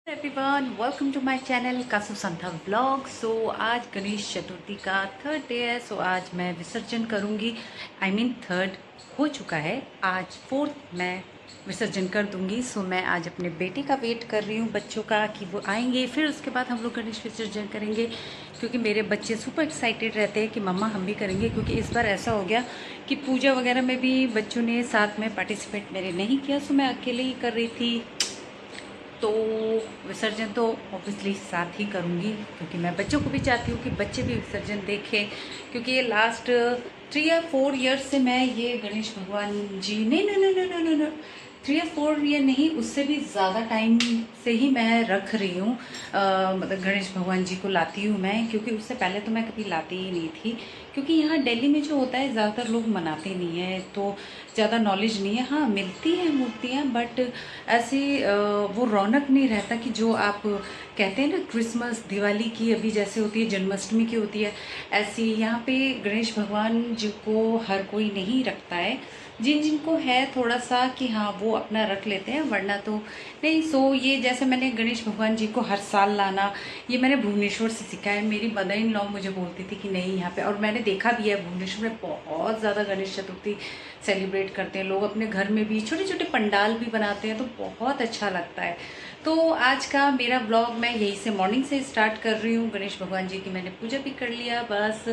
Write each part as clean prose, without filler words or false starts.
Everyone, welcome to my channel Kasu Santha blog. So आज गणेश चतुर्थी का third day है। सो आज मैं विसर्जन करूंगी। थर्ड हो चुका है, आज फोर्थ मैं विसर्जन कर दूंगी। सो मैं आज अपने बेटे का वेट कर रही हूँ, बच्चों का, कि वो आएंगे, फिर उसके बाद हम लोग गणेश विसर्जन करेंगे। क्योंकि मेरे बच्चे सुपर एक्साइटेड रहते हैं कि मम्मा हम भी करेंगे। क्योंकि इस बार ऐसा हो गया कि पूजा वगैरह में भी बच्चों ने साथ में पार्टिसिपेट मेरे नहीं किया। सो मैं अकेले ही कर रही थी। तो विसर्जन तो ऑब्वियसली साथ ही करूँगी, क्योंकि मैं बच्चों को भी चाहती हूँ कि बच्चे भी विसर्जन देखें। क्योंकि ये लास्ट 3 या 4 ईयर्स से मैं ये गणेश भगवान जी, नहीं नहीं नहीं नहीं नहीं, 3 या 4 ईयर नहीं, उससे भी ज़्यादा टाइम से ही मैं रख रही हूँ। मतलब गणेश भगवान जी को लाती हूँ मैं, क्योंकि उससे पहले तो मैं कभी लाती ही नहीं थी। क्योंकि यहाँ दिल्ली में जो होता है ज़्यादातर लोग मनाते नहीं हैं, तो ज़्यादा नॉलेज नहीं है। हाँ, मिलती हैं मूर्तियाँ, बट ऐसे वो रौनक नहीं रहता कि जो आप कहते हैं ना, क्रिसमस दिवाली की अभी जैसे होती है, जन्माष्टमी की होती है, ऐसी यहाँ पे गणेश भगवान जी को हर कोई नहीं रखता है। जिन जिनको है थोड़ा सा कि हाँ वो अपना रख लेते हैं, वरना तो नहीं। सो ये जैसे मैंने गणेश भगवान जी को हर साल लाना, ये मैंने भुवनेश्वर से सीखा है। मेरी मदर इन लॉ मुझे बोलती थी कि नहीं यहाँ पे, और मैंने देखा भी है भुवनेश्वर में बहुत ज़्यादा गणेश चतुर्थी सेलिब्रेट करते हैं लोग। अपने घर में भी छोटे छोटे पंडाल भी बनाते हैं, तो बहुत अच्छा लगता है। तो आज का मेरा ब्लॉग मैं यही से मॉर्निंग से स्टार्ट कर रही हूँ। गणेश भगवान जी की मैंने पूजा भी कर लिया, बस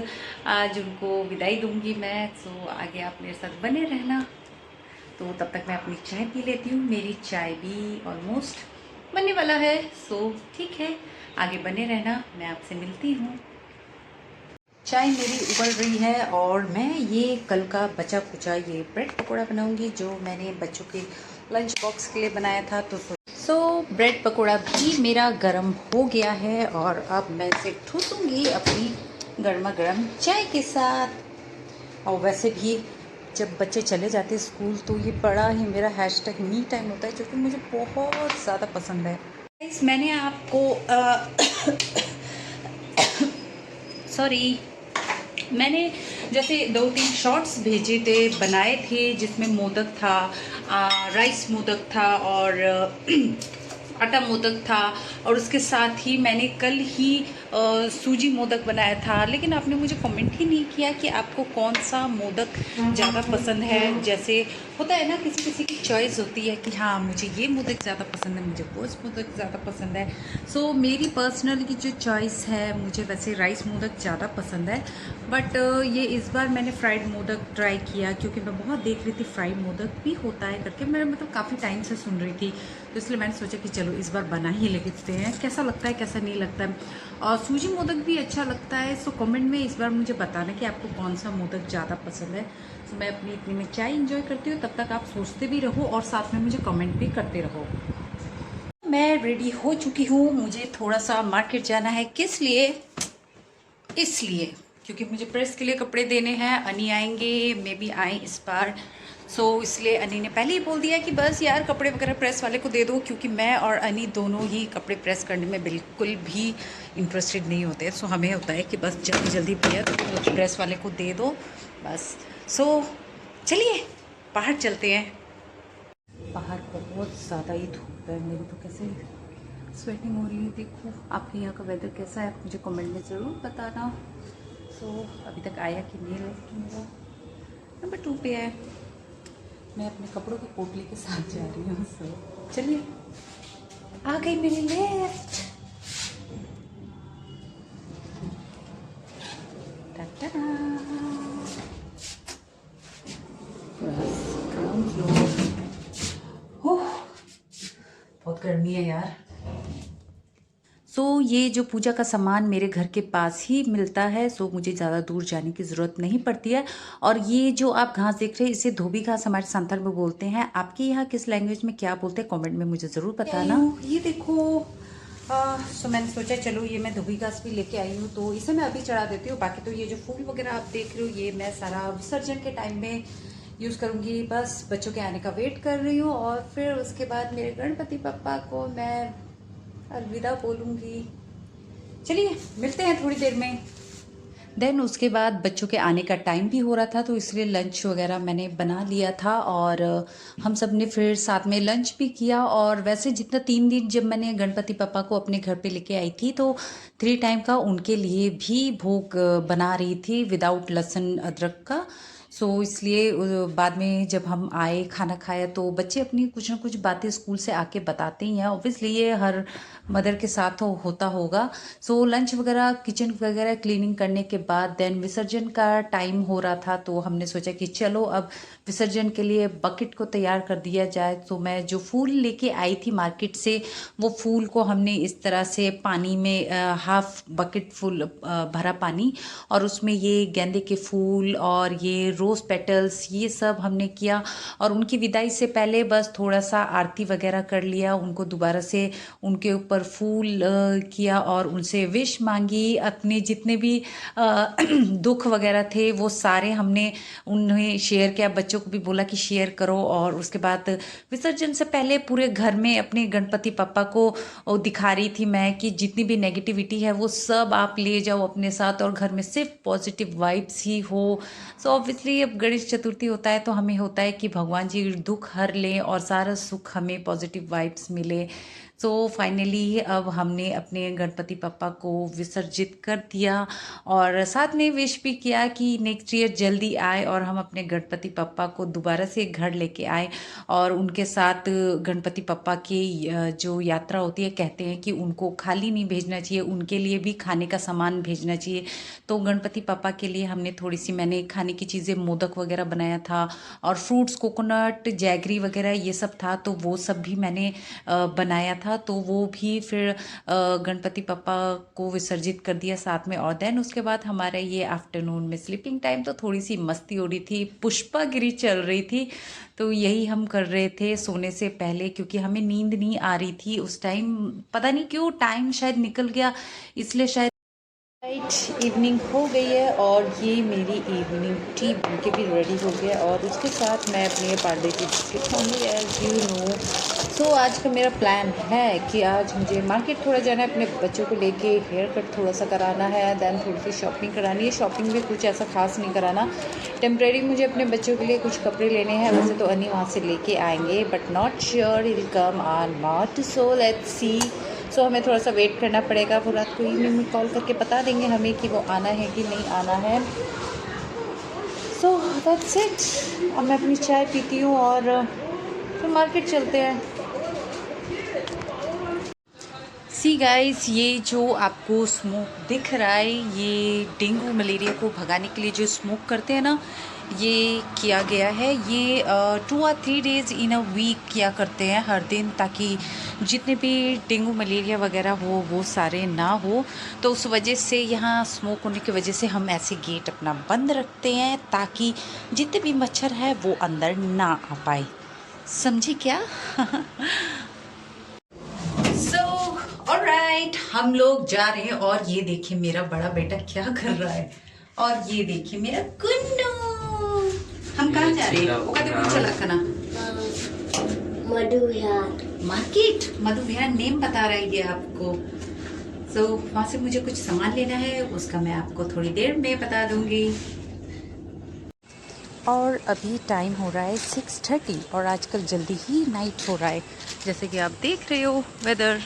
आज उनको विदाई दूंगी मैं। सो आगे आप मेरे साथ बने रहना। तो तब तक मैं अपनी चाय पी लेती हूँ। मेरी चाय भी ऑलमोस्ट बनने वाला है। सो ठीक है, आगे बने रहना, मैं आपसे मिलती हूँ। चाय मेरी उबल रही है और मैं ये कल का बचा कुचा ये ब्रेड पकौड़ा बनाऊंगी, जो मैंने बच्चों के लंच बॉक्स के लिए बनाया था। तो ब्रेड पकौड़ा भी मेरा गरम हो गया है, और अब मैं इसे ठूसूंगी अपनी गर्मा गर्म चाय के साथ। और वैसे भी जब बच्चे चले जाते हैं स्कूल, तो ये बड़ा ही मेरा हैशटैग मी टाइम होता है, जो कि मुझे बहुत ज़्यादा पसंद है। मैंने आपको सॉरी, मैंने जैसे 2-3 शॉर्ट्स भेजे थे, बनाए थे, जिसमें मोदक था, राइस मोदक था, और आटा मोदक था, और उसके साथ ही मैंने कल ही सूजी मोदक बनाया था। लेकिन आपने मुझे कमेंट ही नहीं किया कि आपको कौन सा मोदक ज़्यादा पसंद है। जैसे होता है ना, किसी किसी की चॉइस होती है कि हाँ मुझे ये मोदक ज़्यादा पसंद है, मुझे वो मोदक ज़्यादा पसंद है। सो मेरी पर्सनल की जो चॉइस है, मुझे वैसे राइस मोदक ज़्यादा पसंद है। बट ये इस बार मैंने फ्राइड मोदक ट्राई किया, क्योंकि मैं बहुत देख रही थी फ्राइड मोदक भी होता है करके। मैं मतलब काफ़ी टाइम से सुन रही थी, तो इसलिए मैंने सोचा कि चलो इस बार बना ही लेते हैं, कैसा लगता है कैसा नहीं लगता है। और सूजी मोदक भी अच्छा लगता है। सो कमेंट में इस बार मुझे बताना कि आपको कौन सा मोदक ज़्यादा पसंद है। सो मैं अपनी इतनी में चाय इंजॉय करती हूँ, तब तक आप सोचते भी रहो और साथ में मुझे कमेंट भी करते रहो। मैं रेडी हो चुकी हूँ, मुझे थोड़ा सा मार्केट जाना है। किस लिए? इसलिए क्योंकि मुझे प्रेस के लिए कपड़े देने हैं। अनी आएंगे, मे बी आए इस बार। सो इसलिए अनी ने पहले ही बोल दिया कि बस यार कपड़े वगैरह प्रेस वाले को दे दो, क्योंकि मैं और अनी दोनों ही कपड़े प्रेस करने में बिल्कुल भी इंटरेस्टेड नहीं होते। सो हमें होता है कि बस जल्दी जल्दी भैया तो प्रेस वाले को दे दो बस। सो चलिए बाहर चलते हैं। बाहर बहुत ज़्यादा ही धूप है, मेरी तो कैसे स्वेटिंग हो रही है। देखो आपके यहाँ का वेदर कैसा है, मुझे कमेंट में ज़रूर बताना। सो अभी तक आया कि नहीं, लेकिन मेरा नंबर 2 पे है। मैं अपने कपड़ों की पोटली के साथ जा रही हूँ। सो चलिए, आ गई मेरी लिफ्ट। बहुत गर्मी है यार। सो ये जो पूजा का सामान मेरे घर के पास ही मिलता है। सो मुझे ज़्यादा दूर जाने की ज़रूरत नहीं पड़ती है। और ये जो आप घास देख रहे हैं, इसे धोबी घास हमारे संथाल में बोलते हैं। आपके यहाँ किस लैंग्वेज में क्या बोलते हैं, कमेंट में मुझे ज़रूर बताना। ये देखो, सो मैंने सोचा चलो ये मैं धोबी घास भी लेके आई हूँ, तो इसे मैं अभी चढ़ा देती हूँ। बाकी तो ये जो फूल वगैरह आप देख रहे हो, ये मैं सारा विसर्जन के टाइम में यूज़ करूँगी। बस बच्चों के आने का वेट कर रही हूँ, और फिर उसके बाद मेरे गणपति पप्पा को मैं अलविदा बोलूँगी। चलिए मिलते हैं थोड़ी देर में। देन उसके बाद बच्चों के आने का टाइम भी हो रहा था, तो इसलिए लंच वगैरह मैंने बना लिया था और हम सब ने फिर साथ में लंच भी किया। और वैसे जितना 3 दिन जब मैंने गणपति पापा को अपने घर पे लेके आई थी, तो 3 टाइम का उनके लिए भी भोग बना रही थी विदाउट लहसुन अदरक का। सो इसलिए बाद में जब हम आए खाना खाया, तो बच्चे अपनी कुछ ना कुछ बातें स्कूल से आके बताते ही हैं, ऑब्वियसली ये हर मदर के साथ होता होगा। सो लंच वगैरह किचन वगैरह क्लीनिंग करने के बाद देन विसर्जन का टाइम हो रहा था, तो हमने सोचा कि चलो अब विसर्जन के लिए बकेट को तैयार कर दिया जाए। तो मैं जो फूल लेके आई थी मार्केट से, वो फूल को हमने इस तरह से पानी में हाफ बकेट फुल भरा पानी, और उसमें ये गेंदे के फूल और ये रोज़ पेटल्स ये सब हमने किया। और उनकी विदाई से पहले बस थोड़ा सा आरती वगैरह कर लिया, उनको दोबारा से उनके ऊपर फूल किया और उनसे विश मांगी। अपने जितने भी दुख वगैरह थे वो सारे हमने उन्हें शेयर किया, बच्चों को भी बोला कि शेयर करो। और उसके बाद विसर्जन से पहले पूरे घर में अपने गणपति पापा को दिखा रही थी मैं कि जितनी भी नेगेटिविटी है वो सब आप ले जाओ अपने साथ, और घर में सिर्फ पॉजिटिव वाइब्स ही हो। सो ऑब्वियसली अब गणेश चतुर्थी होता है तो हमें होता है कि भगवान जी दुख हर लें और सारा सुख हमें पॉजिटिव वाइब्स मिले। सो फाइनली अब हमने अपने गणपति पापा को विसर्जित कर दिया, और साथ में विश भी किया कि नेक्स्ट ईयर जल्दी आए और हम अपने गणपति पापा को दोबारा से घर लेके आए। और उनके साथ गणपति पापा की जो यात्रा होती है, कहते हैं कि उनको खाली नहीं भेजना चाहिए, उनके लिए भी खाने का सामान भेजना चाहिए। तो गणपति पापा के लिए हमने थोड़ी सी मैंने खाने की चीज़ें, मोदक वगैरह बनाया था, और फ्रूट्स कोकोनट जैगरी वगैरह ये सब था, तो वो सब भी मैंने बनाया था। तो वो भी फिर गणपति पापा को विसर्जित कर दिया साथ में। और देन उसके बाद हमारा ये आफ्टरनून में स्लीपिंग टाइम, तो थोड़ी सी मस्ती हो रही थी, पुष्पागिरी चल रही थी, तो यही हम कर रहे थे सोने से पहले, क्योंकि हमें नींद नहीं आ रही थी उस टाइम। पता नहीं क्यों टाइम शायद निकल गया, इसलिए शायद। राइट, इवनिंग हो गई है और ये मेरी इवनिंग टी बन के भी रेडी हो गया, और उसके साथ मैं अपने पार्ले जी बिस्किट खाऊंगी एज यू नो। सो आज का मेरा प्लान है कि आज मुझे मार्केट थोड़ा जाना है, अपने बच्चों को लेके हेयर कट थोड़ा सा कराना है, देन थोड़ी सी शॉपिंग करानी है। शॉपिंग में कुछ ऐसा खास नहीं कराना, टेम्प्रेरी मुझे अपने बच्चों के लिए कुछ कपड़े लेने हैं। वैसे तो अनी वहाँ से लेके आएंगे, but not sure will come or not, so let's see. So हमें थोड़ा सा वेट करना पड़ेगा, वो रात को इवनिंग में कॉल करके बता देंगे हमें कि वो आना है कि नहीं आना है। So that's it. अब मैं अपनी चाय पीती हूँ और फिर मार्केट चलते हैं। सी गाइस, ये जो आपको स्मोक दिख रहा है, ये डेंगू मलेरिया को भगाने के लिए जो स्मोक करते हैं ना, ये किया गया है। ये 2 और 3 डेज़ इन अ वीक किया करते हैं हर दिन, ताकि जितने भी डेंगू मलेरिया वगैरह हो वो सारे ना हो। तो उस वजह से यहाँ स्मोक होने की वजह से हम ऐसे गेट अपना बंद रखते हैं, ताकि जितने भी मच्छर है वो अंदर ना आ पाए। समझी क्या? ऑलराइट, हम लोग जा रहे हैं। और ये देखिए मेरा बड़ा बेटा क्या कर रहा है, और ये देखिए मेरा कुन्नू। हम कहाँ जा रहे हैं? वो कहते कुछ चला करना मधु विहार मार्केट। मधु विहार नेम बता रहा है ये आपको। सो वहाँ से मुझे कुछ सामान लेना है, उसका मैं आपको थोड़ी देर में बता दूंगी। और अभी टाइम हो रहा है 6:30, और आजकल जल्दी ही नाइट हो रहा है, जैसे कि आप देख रहे हो वेदर।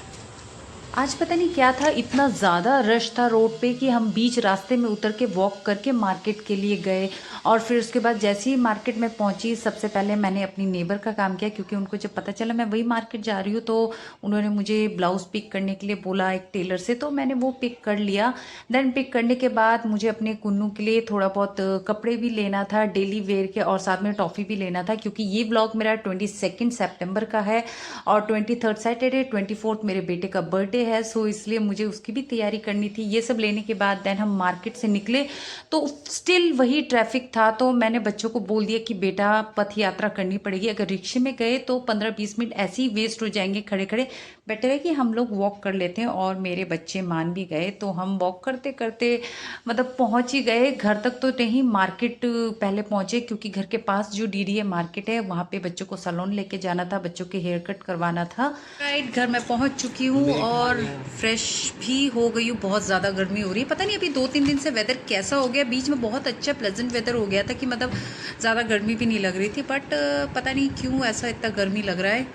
आज पता नहीं क्या था, इतना ज़्यादा रश था रोड पे कि हम बीच रास्ते में उतर के वॉक करके मार्केट के लिए गए। और फिर उसके बाद जैसे ही मार्केट में पहुंची, सबसे पहले मैंने अपनी नेबर का काम किया, क्योंकि उनको जब पता चला मैं वही मार्केट जा रही हूँ, तो उन्होंने मुझे ब्लाउज़ पिक करने के लिए बोला एक टेलर से, तो मैंने वो पिक कर लिया। देन पिक करने के बाद मुझे अपने कुन्नू के लिए थोड़ा बहुत कपड़े भी लेना था डेली वेयर के, और साथ में टॉफ़ी भी लेना था, क्योंकि ये ब्लॉग मेरा 22 सितंबर का है, और 23 सैटरडे 24 मेरे बेटे का बर्थडे है। सो इसलिए मुझे उसकी भी तैयारी करनी थी। ये सब लेने के बाद देन हम मार्केट से निकले, तो स्टिल वही ट्रैफिक था। तो मैंने बच्चों को बोल दिया कि बेटा पथ यात्रा करनी पड़ेगी, अगर रिक्शे में गए तो 15-20 मिनट ऐसे ही वेस्ट हो जाएंगे खड़े खड़े, बेटर है कि हम लोग वॉक कर लेते हैं। और मेरे बच्चे मान भी गए, तो हम वॉक करते करते मतलब पहुंच ही गए घर तक। तो नहीं, मार्केट पहले पहुंचे, क्योंकि घर के पास जो डीडीए मार्केट है वहाँ पे बच्चों को सैलून लेके जाना था, बच्चों के हेयर कट करवाना था। राइट, घर में पहुंच चुकी हूँ और और फ्रेश भी हो गई हूँ। बहुत ज़्यादा गर्मी हो रही है, पता नहीं अभी 2-3 दिन से वेदर कैसा हो गया। बीच में बहुत अच्छा प्लेजेंट वेदर हो गया था कि मतलब ज़्यादा गर्मी भी नहीं लग रही थी, बट पता नहीं क्यों ऐसा इतना गर्मी लग रहा है।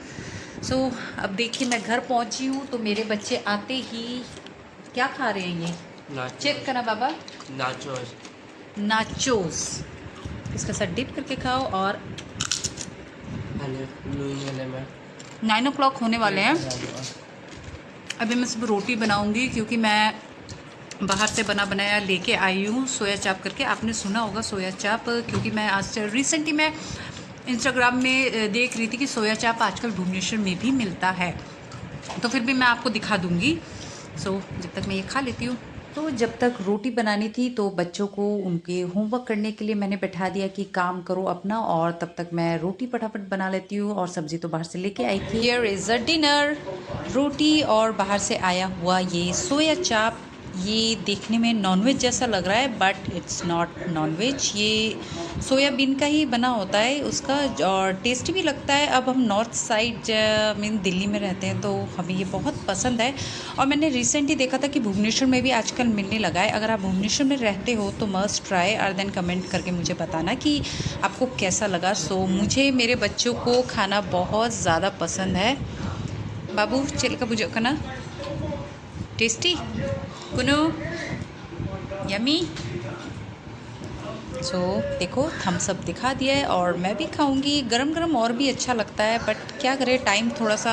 सो अब देखिए मैं घर पहुँची हूँ तो मेरे बच्चे आते ही क्या खा रहे हैं ये, चेक करा बाबा, नाचोस। नाचोस। इसका साथ डिप करके खाओ। और 9 o'clock होने वाले हैं। अभी मैं सिर्फ रोटी बनाऊंगी क्योंकि मैं बाहर से बना बनाया लेके आई हूँ सोया चाप करके। आपने सुना होगा सोया चाप, क्योंकि मैं आज रिसेंटली मैं इंस्टाग्राम में देख रही थी कि सोया चाप आजकल भुवनेश्वर में भी मिलता है, तो फिर भी मैं आपको दिखा दूँगी। सो जब तक मैं ये खा लेती हूँ। तो जब तक रोटी बनानी थी तो बच्चों को उनके होमवर्क करने के लिए मैंने बैठा दिया कि काम करो अपना, और तब तक मैं रोटी फटाफट बना लेती हूँ। और सब्ज़ी तो बाहर से लेके आई थी। हियर इज़ अ डिनर, रोटी और बाहर से आया हुआ ये सोया चाप। ये देखने में नॉनवेज जैसा लग रहा है बट इट्स नॉट नॉनवेज, ये सोयाबीन का ही बना होता है उसका, और टेस्टी भी लगता है। अब हम नॉर्थ साइड मीन दिल्ली में रहते हैं तो हमें ये बहुत पसंद है। और मैंने रिसेंटली देखा था कि भुवनेश्वर में भी आजकल मिलने लगा है। अगर आप भुवनेश्वर में रहते हो तो मस्ट ट्राई, और देन कमेंट करके मुझे बताना कि आपको कैसा लगा। सो मुझे मेरे बच्चों को खाना बहुत ज़्यादा पसंद है। बाबू चिल का बुझो ना, टेस्टी कुनो यमी। सो देखो थम्स अप दिखा दिया है और मैं भी खाऊंगी। गरम गरम और भी अच्छा लगता है, बट क्या करें टाइम थोड़ा सा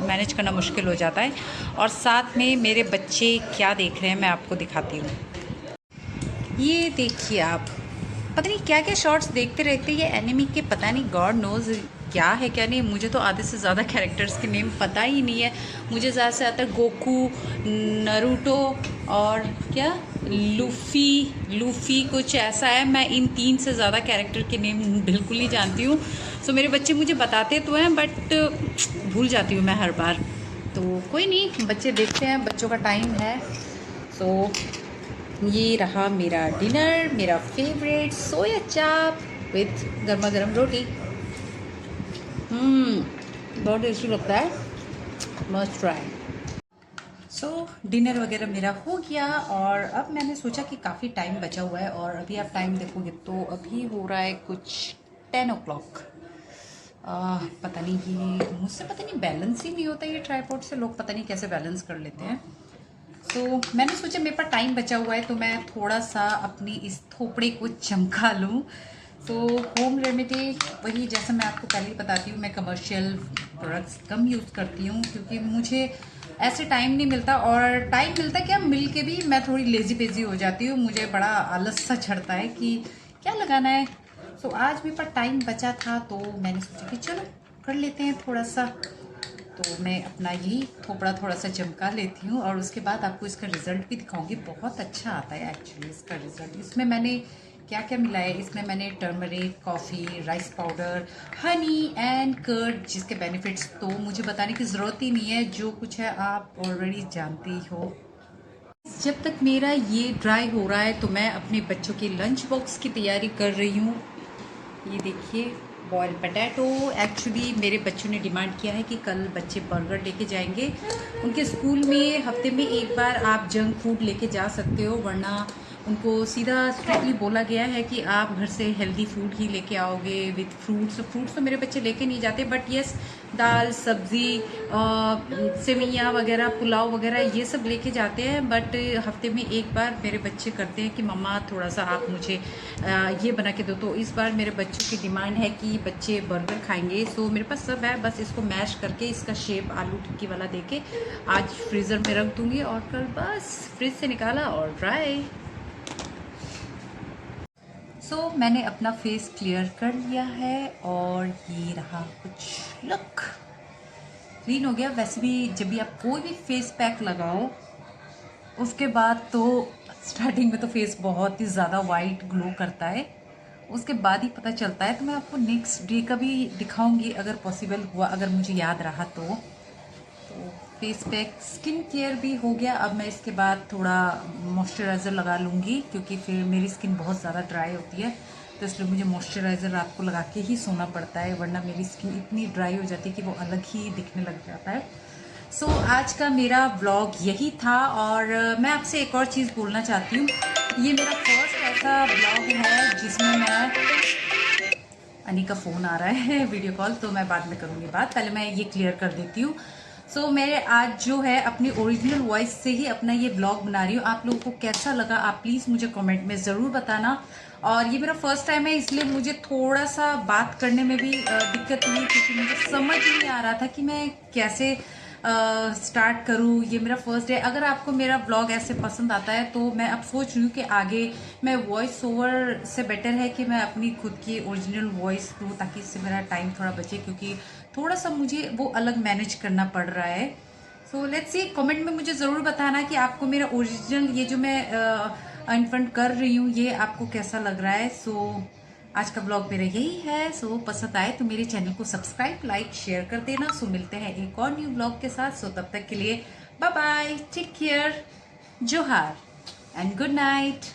मैनेज करना मुश्किल हो जाता है। और साथ में मेरे बच्चे क्या देख रहे हैं मैं आपको दिखाती हूँ। ये देखिए आप, पता नहीं क्या क्या शॉर्ट्स देखते रहते हैं ये एनिमी के, पता नहीं गॉड नोज़ क्या है क्या नहीं। मुझे तो आधे से ज़्यादा कैरेक्टर्स के नेम पता ही नहीं है। मुझे ज़्यादा से ज़्यादा गोकू, नरूटो और क्या लूफ़ी कुछ ऐसा है। मैं इन 3 से ज़्यादा कैरेक्टर के नेम बिल्कुल नहीं जानती हूँ। सो मेरे बच्चे मुझे बताते तो हैं बट भूल जाती हूँ मैं हर बार। तो कोई नहीं, बच्चे देखते हैं, बच्चों का टाइम है। सो ये रहा मेरा डिनर, मेरा फेवरेट सोया चाप विथ गर्मा गर्म रोटी। बहुत टेस्टी लगता है, मस्ट ट्राई। सो डिनर वगैरह मेरा हो गया और अब मैंने सोचा कि काफ़ी टाइम बचा हुआ है, और अभी आप टाइम देखोगे तो अभी हो रहा है कुछ 10 o'clock। पता नहीं ये मुझसे पता नहीं बैलेंस ही नहीं होता ये ट्राइपॉड से, लोग पता नहीं कैसे बैलेंस कर लेते हैं। तो मैंने सोचा मेरे पास टाइम बचा हुआ है तो मैं थोड़ा सा अपनी इस थोपड़े को चमका लूँ। तो होम रेमेडी वही, जैसा मैं आपको पहले ही बताती हूँ, मैं कमर्शियल प्रोडक्ट्स कम यूज़ करती हूँ क्योंकि मुझे ऐसे टाइम नहीं मिलता। और टाइम मिलता क्या, मिल के भी मैं थोड़ी लेज़ी पेजी हो जाती हूँ, मुझे बड़ा आलस सा चढ़ता है कि क्या लगाना है। तो आज मेरे पास टाइम बचा था तो मैंने सोचा कि चलो कर लेते हैं थोड़ा सा। तो मैं अपना यही थोपड़ा थोड़ा सा चमका लेती हूँ और उसके बाद आपको इसका रिज़ल्ट भी दिखाऊंगी। बहुत अच्छा आता है एक्चुअली इसका रिज़ल्ट। इसमें मैंने क्या क्या मिला है, इसमें मैंने turmeric, coffee, rice powder, honey and curd, जिसके बेनिफिट्स तो मुझे बताने की ज़रूरत ही नहीं है, जो कुछ है आप ऑलरेडी जानते ही हो। जब तक मेरा ये ड्राई हो रहा है तो मैं अपने बच्चों के लंच बॉक्स की तैयारी कर रही हूँ। ये देखिए बॉयल पटैटो। एक्चुअली मेरे बच्चों ने डिमांड किया है कि कल बच्चे बर्गर लेके जाएंगे। उनके स्कूल में हफ्ते में एक बार आप जंक फूड लेके जा सकते हो, वरना उनको सीधा स्ट्रिक्टली बोला गया है कि आप घर से हेल्दी फूड ही लेके आओगे विथ फ्रूट्स। फ्रूट्स तो मेरे बच्चे लेके नहीं जाते, बट यस दाल, सब्ज़ी, सेवइयाँ वगैरह, पुलाव वगैरह ये सब लेके जाते हैं। बट हफ्ते में एक बार मेरे बच्चे करते हैं कि मम्मा थोड़ा सा आप मुझे ये बना के दो। तो इस बार मेरे बच्चों की डिमांड है कि बच्चे बर्गर खाएंगे। सो मेरे पास सब है, बस इसको मैश करके इसका शेप आलू टिक्की वाला देके आज फ्रीज़र में रख दूँगी और कल बस फ्रिज से निकाला और ड्राई। सो मैंने अपना फेस क्लियर कर लिया है और ये रहा कुछ लुक, क्लीन हो गया। वैसे भी जब भी आप कोई भी फेस पैक लगाओ उसके बाद तो स्टार्टिंग में तो फेस बहुत ही ज़्यादा वाइट ग्लो करता है, उसके बाद ही पता चलता है। तो मैं आपको नेक्स्ट डे का भी दिखाऊंगी अगर पॉसिबल हुआ, अगर मुझे याद रहा तो फेस पैक स्किन केयर भी हो गया। अब मैं इसके बाद थोड़ा मॉइस्चराइज़र लगा लूँगी क्योंकि फिर मेरी स्किन बहुत ज़्यादा ड्राई होती है, तो इसलिए मुझे मॉइस्चराइज़र रात को लगा के ही सोना पड़ता है, वरना मेरी स्किन इतनी ड्राई हो जाती है कि वो अलग ही दिखने लग जाता है। सो आज का मेरा व्लॉग यही था और मैं आपसे एक और चीज़ बोलना चाहती हूँ। ये मेरा फर्स्ट ऐसा व्लॉग है जिसमें मैं अनी का फ़ोन आ रहा है वीडियो कॉल, तो मैं बाद में करूँगी बात, पहले मैं ये क्लियर कर देती हूँ। सो मेरे आज जो है अपनी ओरिजिनल वॉइस से ही अपना ये ब्लॉग बना रही हूँ। आप लोगों को कैसा लगा आप प्लीज़ मुझे कमेंट में ज़रूर बताना। और ये मेरा फर्स्ट टाइम है इसलिए मुझे थोड़ा सा बात करने में भी दिक्कत हुई, क्योंकि मुझे समझ नहीं आ रहा था कि मैं कैसे स्टार्ट करूँ। ये मेरा फर्स्ट डे। अगर आपको मेरा ब्लॉग ऐसे पसंद आता है तो मैं अब सोच रही हूँ कि आगे मैं वॉइस ओवर से बेटर है कि मैं अपनी खुद की ओरिजिनल वॉइस दूँ, ताकि इससे मेरा टाइम थोड़ा बचे, क्योंकि थोड़ा सा मुझे वो अलग मैनेज करना पड़ रहा है। सो लेट्स सी, कमेंट में मुझे ज़रूर बताना कि आपको मेरा ओरिजिनल ये जो मैं इन्फ्रंट कर रही हूँ ये आपको कैसा लग रहा है। सो आज का ब्लॉग मेरा यही है। सो पसंद आए तो मेरे चैनल को सब्सक्राइब, लाइक, शेयर कर देना। सो मिलते हैं एक और न्यू ब्लॉग के साथ। सो तब तक के लिए बाय बाय, टेक केयर, जोहार एंड गुड नाइट।